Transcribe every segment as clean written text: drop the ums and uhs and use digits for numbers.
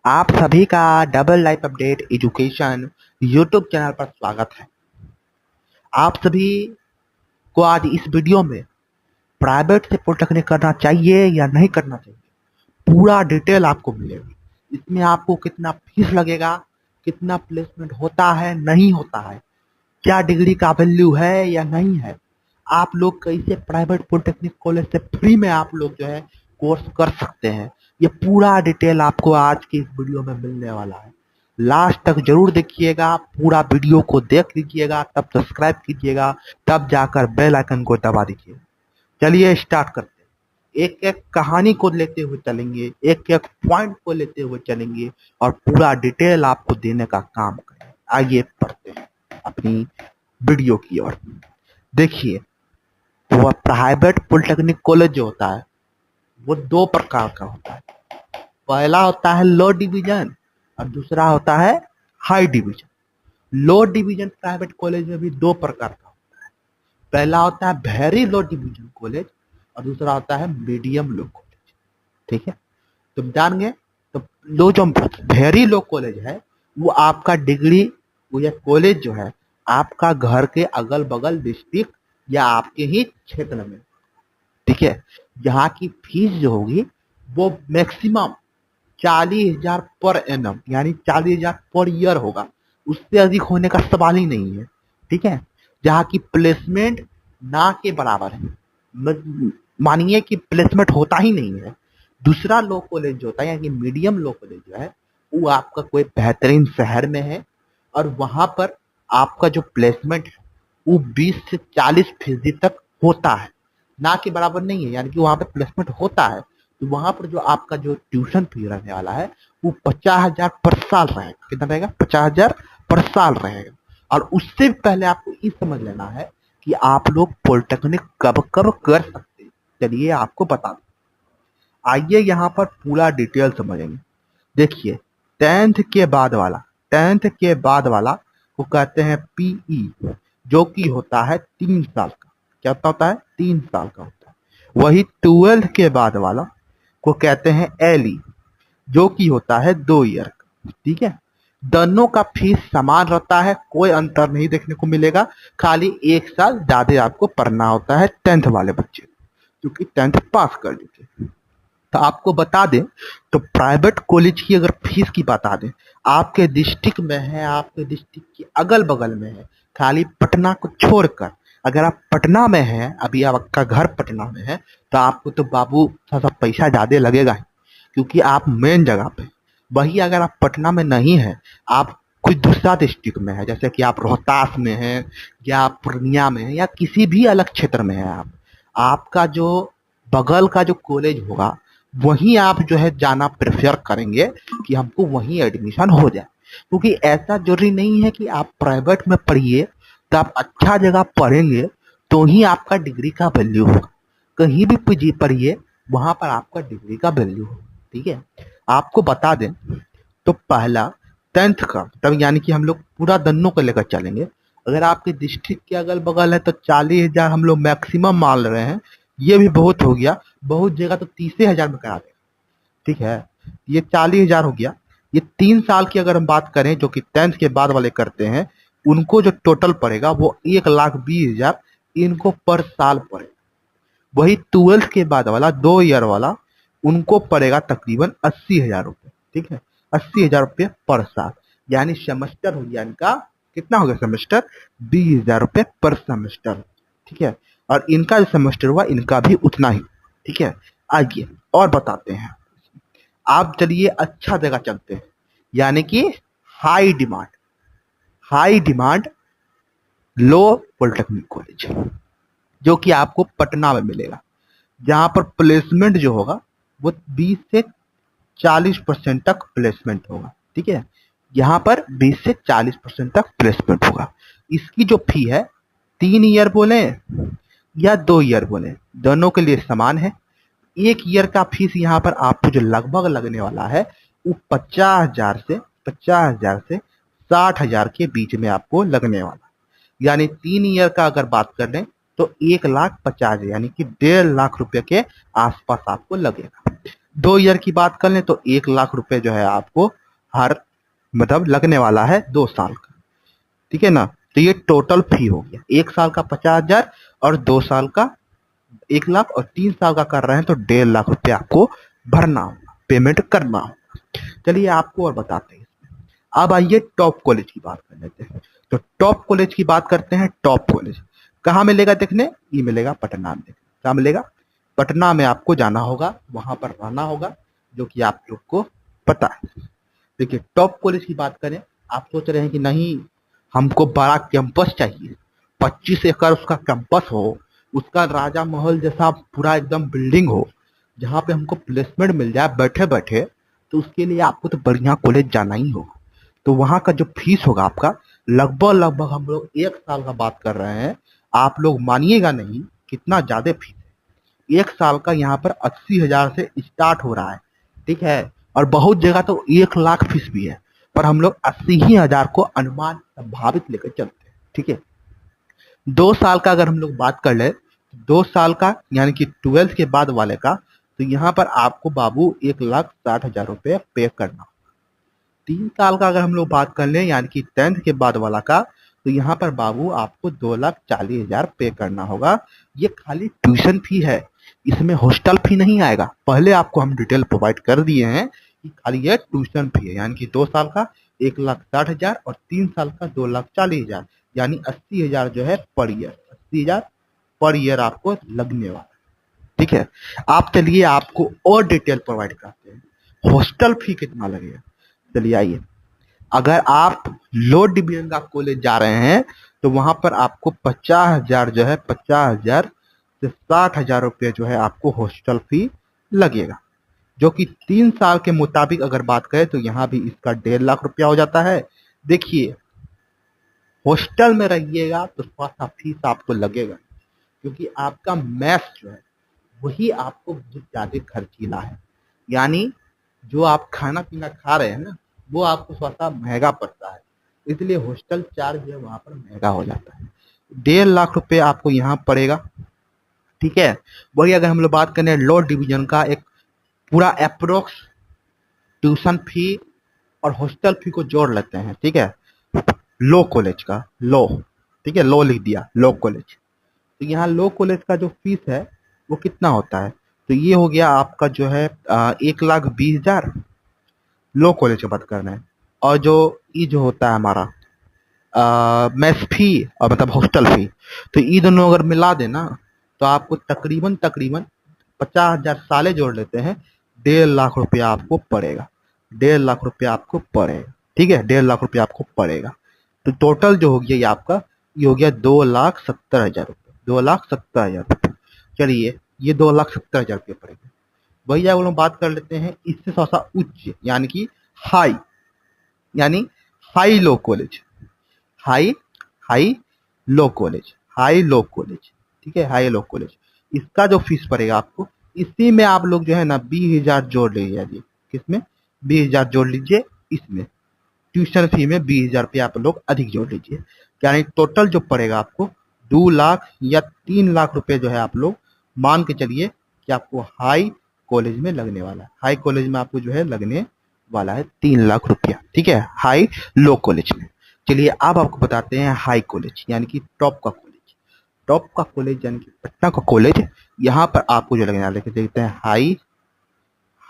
आप सभी का double life update education YouTube channel पर स्वागत है। आप सभी को आज इस वीडियो में प्राइवेट से पॉलिटेक्निक करना चाहिए या नहीं करना चाहिए, पूरा डिटेल आपको मिलेगा। इसमें आपको कितना फीस लगेगा, कितना प्लेसमेंट होता है नहीं होता है, क्या डिग्री का वैल्यू है या नहीं है, आप लोग कैसे प्राइवेट पॉलिटेक्निक कॉलेज से फ्री में आप लोग जो है कोर्स कर सकते हैं, ये पूरा डिटेल आपको आज की इस वीडियो में मिलने वाला है। लास्ट तक जरूर देखिएगा, पूरा वीडियो को देख लीजिएगा, तब सब्सक्राइब कीजिएगा, तब जाकर बेल आइकन को दबा दीजिएगा। चलिए स्टार्ट करते हैं। एक एक कहानी को लेते हुए चलेंगे, एक एक पॉइंट को लेते हुए चलेंगे और पूरा डिटेल आपको देने का काम करेंगे। आइए पढ़ते हैं अपनी वीडियो की ओर। देखिए, वो प्राइवेट पॉलिटेक्निक कॉलेज जो होता है वो दो प्रकार का होता है। पहला होता है लो डिवीजन और दूसरा होता है हाई डिवीजन। लो डिवीजन प्राइवेट कॉलेज में भी दो प्रकार का होता है। पहला होता है वेरी लो डिवीजन कॉलेज और दूसरा होता है मीडियम लो कॉलेज। ठीक है, तुम जान गए। तो लो जो वेरी लो कॉलेज है वो आपका डिग्री, वो या कॉलेज जो है आपका घर के अगल बगल डिस्ट्रिक्ट या आपके ही क्षेत्र में, ठीक है, यहाँ की फीस जो होगी वो मैक्सिमम 40,000 पर एनम यानी 40,000 पर ईयर होगा। उससे अधिक होने का सवाल ही नहीं है। ठीक है, जहाँ की प्लेसमेंट ना के बराबर है। मानिए कि प्लेसमेंट होता ही नहीं है। दूसरा लो कॉलेज जो होता है यानी मीडियम लो कॉलेज जो है वो आपका कोई बेहतरीन शहर में है और वहां पर आपका जो प्लेसमेंट है वो 20 से 40% तक होता है, ना के बराबर नहीं है। यानी कि वहां पे प्लेसमेंट होता है तो वहां पर जो आपका जो ट्यूशन फी रहने वाला है वो 50,000 पर साल रहेगा। कितना रहेगा? 50,000 पर साल रहेगा। और उससे पहले आपको ये समझ लेना है कि आप लोग पॉलिटेक्निक कब कब कर सकते हैं। चलिए आपको बता दूं। आइए यहाँ पर पूरा डिटेल समझेंगे। देखिए, टेंथ के बाद वाला को कहते हैं पीई, जो कि होता है 3 साल का। क्या होता है? 3 साल का होता है। वही 12th के बाद वाला को कहते हैं एलई, जो कि होता है 2 ईयर का। ठीक है, दोनों का फीस समान रहता है, कोई अंतर नहीं देखने को मिलेगा। खाली 1 साल ज्यादा आपको पढ़ना होता है टेंथ वाले बच्चे, क्योंकि टेंथ पास कर लीजिए। तो आपको बता दें, तो प्राइवेट कॉलेज की अगर फीस की बता दें, आपके डिस्ट्रिक्ट में है, आपके डिस्ट्रिक्ट के अगल बगल में है, खाली पटना को छोड़कर अगर आप पटना में हैं, अभी आपका घर पटना में है, तो आपको तो बाबू थोड़ा सा पैसा ज्यादा लगेगा ही, क्योंकि आप मेन जगह पे। वही अगर आप पटना में नहीं है, आप कोई दूसरा डिस्ट्रिक्ट में है, जैसे कि आप रोहतास में हैं या आप पूर्णिया में हैं या किसी भी अलग क्षेत्र में है, आपका जो बगल का जो कॉलेज होगा वहीं आप जो है जाना प्रेफर करेंगे कि हमको वहीं एडमिशन हो जाए। क्योंकि ऐसा जरूरी नहीं है कि आप प्राइवेट में पढ़िए तो आप अच्छा जगह पढ़ेंगे तो ही आपका डिग्री का वैल्यू होगा। कहीं भी पढ़िए, वहां पर आपका डिग्री का वैल्यू होगा। ठीक है, आपको बता दें, तो पहला टेंथ का तब यानी कि हम लोग पूरा दोनों को लेकर चलेंगे। अगर आपके डिस्ट्रिक्ट के अगल बगल है तो 40,000 हम लोग मैक्सिमम मान रहे हैं। ये भी बहुत हो गया, बहुत जगह तो 30,000 में करा दे। ठीक है, ये 40,000 हो गया। ये 3 साल की अगर हम बात करें, जो कि टेंथ के बाद वाले करते हैं, उनको जो टोटल पड़ेगा वो 1,20,000 इनको पर साल पड़ेगा। वही 12th के बाद वाला 2 ईयर वाला उनको पड़ेगा तकरीबन 80,000 रुपये। ठीक है, 80,000 रुपये पर साल, यानी सेमेस्टर हो गया इनका। कितना हो गया सेमेस्टर? 20,000 रुपये पर सेमेस्टर। ठीक है, और इनका जो सेमेस्टर हुआ इनका भी उतना ही। ठीक है, आइए और बताते हैं। आप चलिए अच्छा जगह चलते हैं, यानी कि हाई डिमांड, हाई डिमांड लो पॉलिटेक्निक कॉलेज, जो कि आपको पटना में मिलेगा, जहां पर प्लेसमेंट जो होगा वो 20 से 40% तक प्लेसमेंट होगा। ठीक है, यहाँ पर 20 से 40% तक प्लेसमेंट होगा। इसकी जो फी है, 3 ईयर बोले या 2 ईयर बोले, दोनों के लिए समान है। 1 ईयर का फीस यहाँ पर आपको जो लगभग लगने वाला है वो 50,000 से 60,000 के बीच में आपको लगने वाला। यानी 3 ईयर का अगर बात कर लें तो 1,50,000 यानी कि 1.5 लाख रुपए के आसपास आपको लगेगा। 2 ईयर की बात कर लें तो 1 लाख रुपए जो है आपको हर मतलब लगने वाला है 2 साल का, ठीक है ना। तो ये टोटल फी हो गया, 1 साल का 50,000 और 2 साल का 1 लाख, और 3 साल का कर रहे हैं तो 1.5 लाख रुपए आपको भरना होगा, पेमेंट करना होगा। चलिए आपको और बताते हैं। अब आइए टॉप कॉलेज की बात कर लेते हैं। तो टॉप कॉलेज की बात करते हैं। टॉप कॉलेज कहाँ मिलेगा देखने? ये मिलेगा पटना में। कहाँ मिलेगा? पटना में आपको जाना होगा, वहां पर रहना होगा, जो कि आप लोग को पता है। देखिए टॉप कॉलेज की बात करें, आप सोच रहे हैं कि नहीं हमको बड़ा कैंपस चाहिए, 25 एकड़ उसका कैंपस हो, उसका राजा महल जैसा पूरा एकदम बिल्डिंग हो, जहाँ पे हमको प्लेसमेंट मिल जाए बैठे बैठे, तो उसके लिए आपको तो बढ़िया कॉलेज जाना ही होगा। तो वहाँ का जो फीस होगा आपका, लगभग लगभग हम लोग 1 साल का बात कर रहे हैं, आप लोग मानिएगा नहीं कितना ज्यादा फीस है। 1 साल का यहाँ पर 80,000 से स्टार्ट हो रहा है, ठीक है। और बहुत जगह तो 1 लाख फीस भी है, पर हम लोग 80,000 को अनुमान संभावित लेकर चलते हैं, ठीक है। 2 साल का अगर हम लोग बात कर ले, 2 साल का यानी कि 12th के बाद वाले का, तो यहाँ पर आपको बाबू 1,60,000 रुपये पे करना। 3 साल का अगर हम लोग बात कर लें यानी कि 10th के बाद वाला का, तो यहाँ पर बाबू आपको 2,40,000 पे करना होगा। ये खाली ट्यूशन फी है, इसमें हॉस्टल फी नहीं आएगा। पहले आपको हम डिटेल प्रोवाइड कर दिए हैं कि खाली ये ट्यूशन फी है, यानी कि 2 साल का 1,60,000 और 3 साल का 2,40,000, यानी 80,000 जो है पर ईयर, 80,000 पर ईयर आपको लगने वाला, ठीक है। आप चलिए आपको और डिटेल प्रोवाइड करते हैं, हॉस्टल फी कितना लगेगा। चलिए आइए, अगर आप लो डिवीजन का कॉलेज जा रहे हैं तो वहां पर आपको 50,000 जो है 50,000 से 60,000 रुपये जो है आपको हॉस्टल फी लगेगा, जो कि 3 साल के मुताबिक अगर बात करें तो यहाँ भी इसका 1.5 लाख रुपया हो जाता है। देखिए हॉस्टल में रहिएगा तो थोड़ा सा फीस आपको लगेगा, क्योंकि आपका मैथ जो है वही आपको बहुत ज्यादा खर्चीला है, यानी जो आप खाना पीना खा रहे हैं ना वो आपको थोड़ा सा महंगा पड़ता है, इसलिए हॉस्टल चार्ज जो है वहां पर महंगा हो जाता है। 1.5 लाख रुपए आपको यहाँ पड़ेगा, ठीक है। वही अगर हम लोग बात करें लो डिवीजन का, एक पूरा अप्रोक्स ट्यूशन फी और हॉस्टल फी को जोड़ लेते हैं, ठीक है। लो कॉलेज का लो, ठीक है, लो लिख दिया लो कॉलेज। तो यहाँ लो कॉलेज का जो फीस है वो कितना होता है, तो ये हो गया आपका जो है 1,20,000 लो कॉलेज की बात कर रहे हैं। और जो ये जो होता है हमारा मेस फी और मतलब हॉस्टल फी, तो ये दोनों अगर मिला देना तो आपको तकरीबन तकरीबन 50,000 साले जोड़ लेते हैं, 1.5 लाख रुपया आपको पड़ेगा। 1.5 लाख रुपया आपको पड़ेगा, ठीक है, 1.5 लाख रुपया आपको पड़ेगा। तो टोटल जो हो गया ये आपका, ये हो गया 2,70,000 रुपये, 2,70,000 रुपये। चलिए ये 2,70,000 रुपये पड़ेगा। वही हम लोग बात कर लेते हैं इससे थोड़ा सा उच्च, यानी कि हाई, यानी high low college, high high low college, high low college, ठीक है, हाई लो कॉलेज। इसका जो फीस पड़ेगा आपको, इसी में आप लोग जो है ना 20,000 जोड़ लीजिए जी। किसमें? 20,000 जोड़ लीजिए इसमें, ट्यूशन फी में 20,000 रुपये आप लोग अधिक जोड़ लीजिए, यानी टोटल जो पड़ेगा आपको 2 लाख या 3 लाख रुपए जो है आप लोग मान के चलिए कि आपको हाई कॉलेज में लगने वाला है। हाई कॉलेज में आपको जो है लगने वाला है 3 लाख रुपया, ठीक है, हाई लो कॉलेज में। चलिए अब आपको बताते हैं हाई कॉलेज यानी कि टॉप का कॉलेज। टॉप का कॉलेज यानी कि पटना का कॉलेज, यहाँ पर आपको जो लगने वाला है देखते हैं high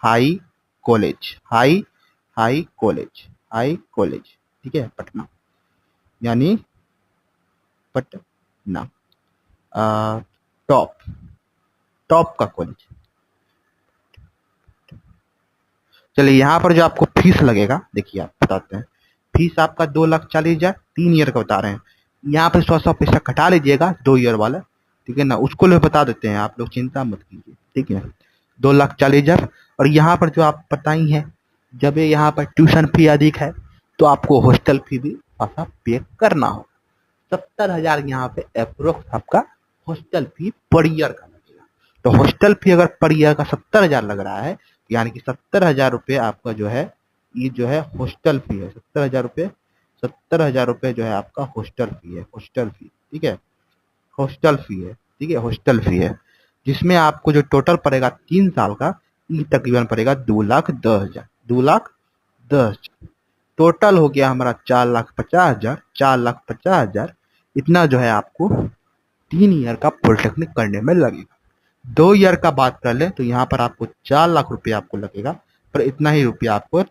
high college, high high college, high college, ठीक है, पटना, यानी पटना टॉप, टॉप का कॉलेज। चलिए यहाँ पर जो आपको फीस लगेगा, देखिए आप बताते हैं, फीस आपका 2,40,000 3 ईयर का बता रहे हैं। यहाँ पर 100 पैसा कटा लीजिएगा 2 ईयर वाला, ठीक है ना, उसको लोग बता देते हैं, आप लोग चिंता मत कीजिए, ठीक है। 2,40,000, और यहाँ पर जो आप पता ही है, जब यहाँ पर ट्यूशन फी अधिक है तो आपको हॉस्टल फी भी ऐसा पे करना हो। 70,000 यहाँ पे अप्रोक्स आपका हॉस्टल फी पर ईयर का लगेगा। तो हॉस्टल फी अगर पर ईयर का 70,000 लग रहा है, यानी कि 70,000 रुपये आपका जो है ये जो है हॉस्टल फी है, 70,000 रुपये, 70,000 रुपये जो है आपका हॉस्टल फी है, हॉस्टल फी, ठीक है, हॉस्टल फी है, ठीक है, हॉस्टल फी है, जिसमें आपको जो टोटल पड़ेगा 3 साल का ई तकरीबन पड़ेगा 2,10,000, 2,10,000। टोटल हो गया हमारा 4,50,000, 4,50,000। इतना जो है आपको 3 ईयर का पॉलिटेक्निक करने में लगेगा। 2 ईयर का बात कर ले तो यहाँ पर आपको 4 लाख रुपया आपको लगेगा, पर इतना ही रुपया आपको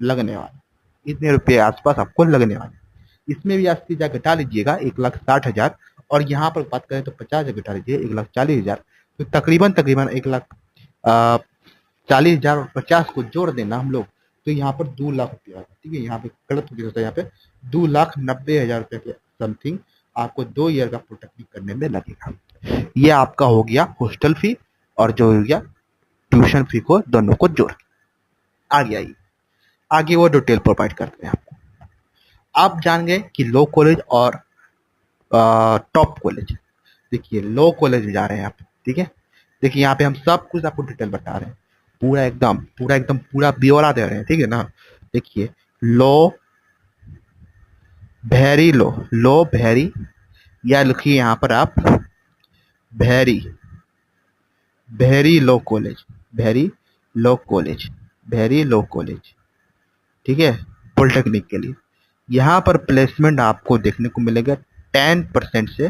लगने वाला, इतने रुपये आसपास आपको लगने वाले। इसमें भी 80,000 घटा लीजिएगा, 1,60,000, और यहाँ पर बात करें तो 50,000 घटा लीजिए, 1,40,000। तो तकरीबन तकरीबन 1,40,000 और 50 को जोड़ देना हम लोग, तो यहाँ पर 2 लाख रुपया आएगा। ठीक है, यहाँ पे गलत हो गया, यहाँ पे 2,90,000 रुपये के समथिंग आपको 2 ईयर का प्रोटेक्टिव करने में लगेगा। ये आपका हो गया हॉस्टल फी और जो हो गया ट्यूशन फी को, दोनों को जोड़ के। आगे आइए, आगे वो डिटेल प्रोवाइड करते हैं आपको। आप जान गए कि लो कॉलेज और टॉप कॉलेज। देखिए लो कॉलेज में जा रहे हैं आप, ठीक है। देखिए यहाँ पे हम सब कुछ आपको डिटेल बता रहे हैं, पूरा ब्यौरा दे रहे हैं, ठीक है ना। देखिए लो, वेरी लो, लो वेरी, या लिखिए यहाँ पर आप very, very low college, very low college, very low college, ठीक है, पॉलिटेक्निक के लिए। यहाँ पर प्लेसमेंट आपको देखने को मिलेगा 10% से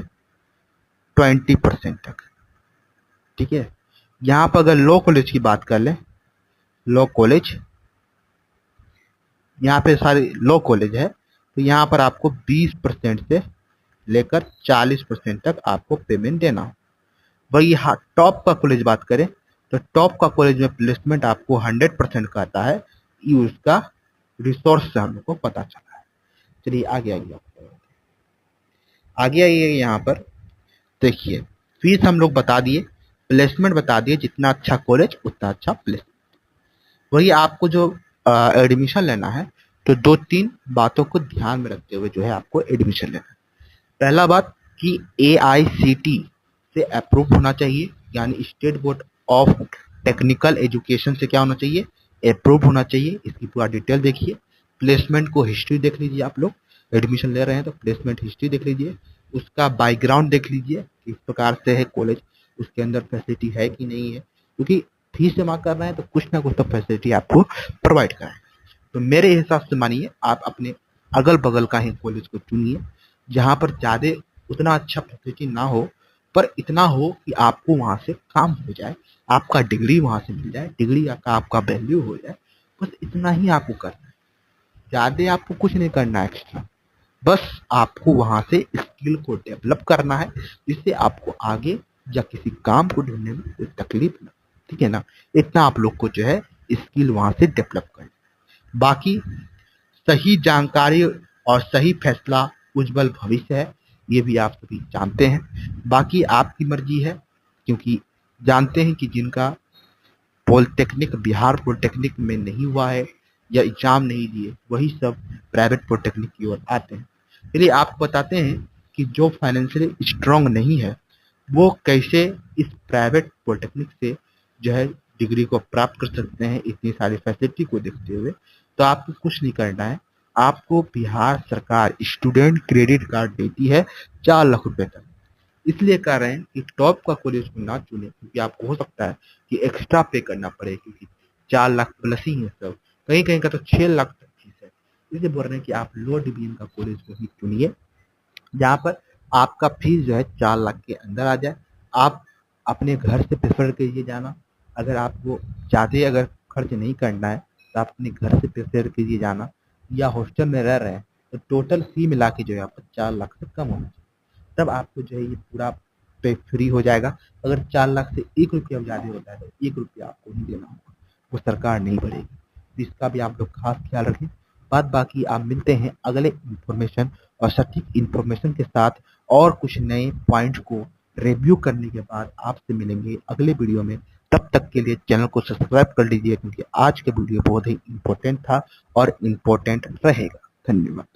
20% तक, ठीक है। यहाँ पर अगर लो कॉलेज की बात कर लें, लो कॉलेज, यहाँ पे सारे लो कॉलेज है, तो यहाँ पर आपको 20% से लेकर 40% तक आपको पेमेंट देना हो। वही हाँ, टॉप का कॉलेज बात करें तो टॉप का कॉलेज में प्लेसमेंट आपको 100% का आता है, ये उसका रिसोर्स से हम लोग को पता चला है। चलिए आगे आइए, आगे आइए। यहाँ पर देखिए फीस हम लोग बता दिए, प्लेसमेंट बता दिए, जितना अच्छा कॉलेज उतना अच्छा प्लेसमेंट। वही आपको जो एडमिशन लेना है तो 2-3 बातों को ध्यान में रखते हुए जो है आपको एडमिशन लेना है। पहला बात कि AICT से अप्रूव होना चाहिए, यानी state board of technical education से क्या होना चाहिए, अप्रूव होना चाहिए। इसकी पूरा डिटेल देखिए, प्लेसमेंट को हिस्ट्री देख लीजिए, आप लोग एडमिशन ले रहे हैं तो प्लेसमेंट हिस्ट्री देख लीजिए, उसका बैकग्राउंड देख लीजिए किस प्रकार से है कॉलेज, उसके अंदर फैसिलिटी है कि नहीं है, क्योंकि फीस जमा कर रहे हैं तो कुछ ना कुछ तो फैसिलिटी आपको प्रोवाइड कराएं। तो मेरे हिसाब से मानिए आप अपने अगल बगल का ही कॉलेज को चुनिए, जहाँ पर ज़्यादा उतना अच्छा फैसिलिटी ना हो, पर इतना हो कि आपको वहाँ से काम हो जाए, आपका डिग्री वहाँ से मिल जाए, डिग्री का आपका वैल्यू हो जाए, बस इतना ही आपको करना है। ज़्यादा आपको कुछ नहीं करना है एक्स्ट्रा, बस आपको वहाँ से स्किल को डेवलप करना है, जिससे आपको आगे या किसी काम को ढूंढने में कोई तकलीफ ना, ठीक है ना। इतना आप लोग को जो है स्किल वहाँ से डेवलप करना। बाकी सही जानकारी और सही फैसला उज्जवल भविष्य है, ये भी आप सभी जानते हैं। बाकी आपकी मर्जी है, क्योंकि जानते हैं कि जिनका पॉलिटेक्निक बिहार पॉलिटेक्निक में नहीं हुआ है या एग्जाम नहीं दिए, वही सब प्राइवेट पॉलिटेक्निक की ओर आते हैं। चलिए आपको बताते हैं कि जो फाइनेंशियली स्ट्रांग नहीं है वो कैसे इस प्राइवेट पॉलिटेक्निक से जो है डिग्री को प्राप्त कर सकते हैं, इतनी सारी फैसिलिटी को देखते हुए। तो आपको कुछ नहीं करना है, आपको बिहार सरकार स्टूडेंट क्रेडिट कार्ड देती है 4 लाख रुपए तक। इसलिए कह रहे हैं कि टॉप का कॉलेज को ना चुने, क्योंकि आपको हो सकता है कि एक्स्ट्रा पे करना पड़े, क्योंकि 4 लाख प्लस ही है सब, कहीं कहीं का तो 6 लाख तक फीस है। इसलिए बोल रहे हैं कि आप लो डिवीजन का कॉलेज को ही चुनिए, जहाँ पर आपका फीस जो है 4 लाख के अंदर आ जाए। आप अपने घर से प्रेफर कीजिए जाना, अगर आपको ज़्यादा अगर खर्च नहीं करना है तो आप अपने घर से प्रेफर कीजिए जाना, या हॉस्टल में रह रहे हैं तो टोटल फी मिला के जो है आपका 4 लाख से कम होना चाहिए, तब आपको जो है ये पूरा पे फ्री हो जाएगा। अगर 4 लाख से 1 रुपया ज़्यादा होता है तो 1 रुपया आपको नहीं देना होगा, वो सरकार नहीं भरेगी। तो इसका भी आप लोग खास ख्याल रखें। बात बाकी आप मिलते हैं अगले इंफॉर्मेशन और सटीक इंफॉर्मेशन के साथ, और कुछ नए पॉइंट को रिव्यू करने के बाद आपसे मिलेंगे अगले वीडियो में। तब तक के लिए चैनल को सब्सक्राइब कर लीजिए, क्योंकि आज का वीडियो बहुत ही इम्पोर्टेंट था और इम्पोर्टेंट रहेगा। धन्यवाद।